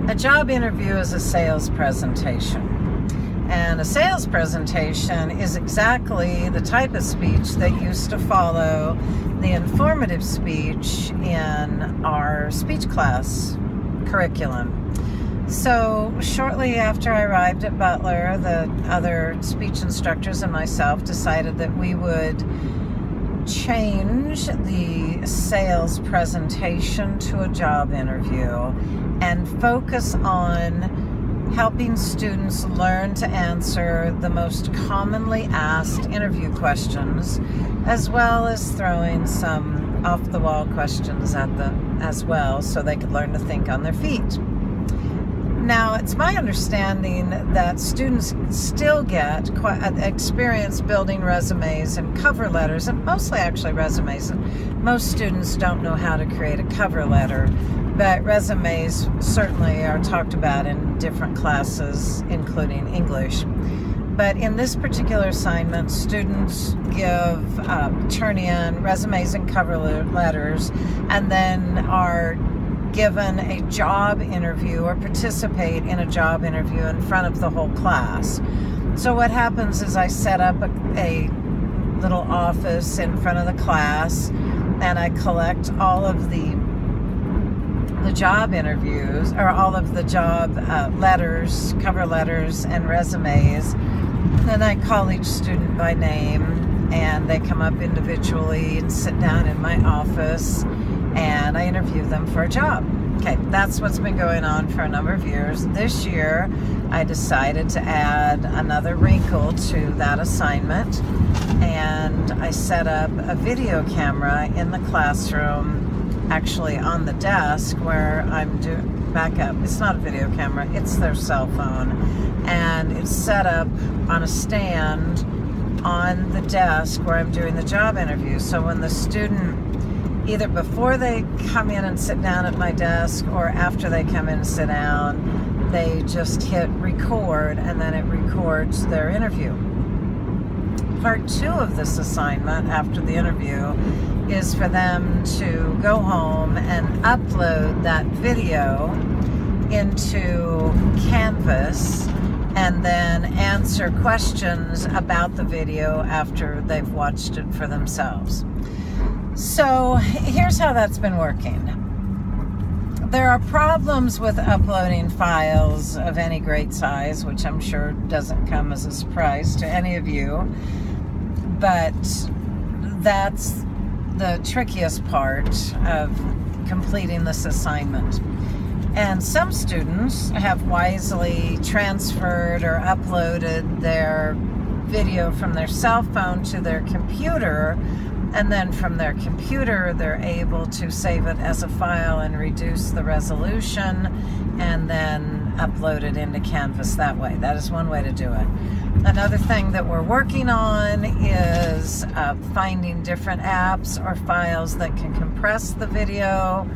A job interview is a sales presentation. And a sales presentation is exactly the type of speech that used to follow the informative speech in our speech class curriculum. So shortly after I arrived at Butler, the other speech instructors and myself decided that we would change the sales presentation to a job interview and focus on helping students learn to answer the most commonly asked interview questions, as well as throwing some off-the-wall questions at them as well, so they could learn to think on their feet. Now, it's my understanding that students still get experience building resumes and cover letters, and mostly actually resumes. Most students don't know how to create a cover letter, but resumes certainly are talked about in different classes, including English. But in this particular assignment, students turn in resumes and cover letters, and then are given a job interview or participate in a job interview in front of the whole class. So what happens is I set up a little office in front of the class, and I collect all of the job interviews, or all of the job letters, cover letters, and resumes. Then I call each student by name, and they come up individually and sit down in my office, and I interview them for a job. Okay, that's what's been going on for a number of years. This year, I decided to add another wrinkle to that assignment, and I set up a video camera in the classroom, actually on the desk where I'm doing backup. It's not a video camera, it's their cell phone, and it's set up on a stand on the desk where I'm doing the job interview. So when the student, either before they come in and sit down at my desk or after they come in and sit down, they just hit record, and then it records their interview. Part 2 of this assignment after the interview is for them to go home and upload that video into Canvas and then answer questions about the video after they've watched it for themselves. So here's how that's been working. There are problems with uploading files of any great size, which I'm sure doesn't come as a surprise to any of you, but that's the trickiest part of completing this assignment. And some students have wisely transferred or uploaded their video from their cell phone to their computer, and then from their computer they're able to save it as a file and reduce the resolution and then upload it into Canvas that way. That is one way to do it. Another thing that we're working on is finding different apps or files that can compress the video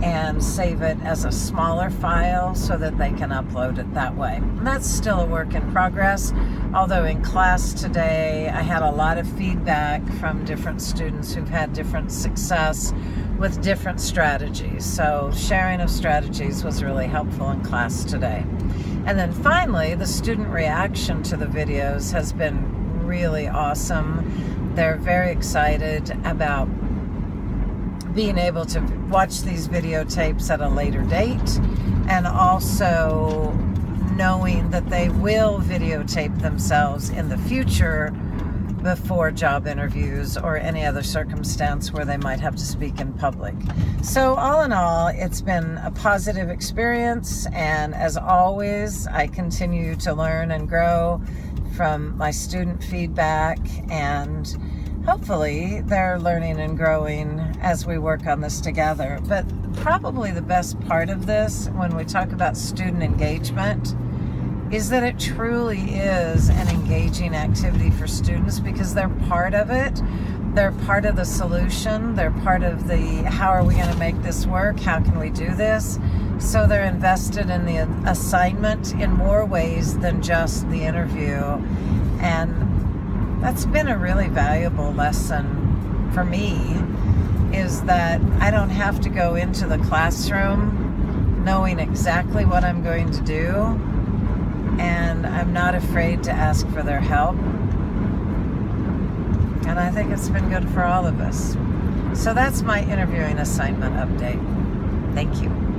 and save it as a smaller file so that they can upload it that way. And that's still a work in progress, although in class today I had a lot of feedback from different students who've had different success with different strategies. So sharing of strategies was really helpful in class today. And then finally, the student reaction to the videos has been really awesome. They're very excited about being able to watch these videotapes at a later date, and also knowing that they will videotape themselves in the future before job interviews or any other circumstance where they might have to speak in public. So all in all, it's been a positive experience, and as always, I continue to learn and grow from my student feedback, and hopefully they're learning and growing as we work on this together. But probably the best part of this, when we talk about student engagement, is that it truly is an engaging activity for students, because they're part of it. They're part of the solution. They're part of the, how are we going to make this work? How can we do this? So they're invested in the assignment in more ways than just the interview. And that's been a really valuable lesson for me, is that I don't have to go into the classroom knowing knowing exactly what I'm going to do, and I'm not afraid to ask for their help. And I think it's been good for all of us. So that's my interviewing assignment update. Thank you.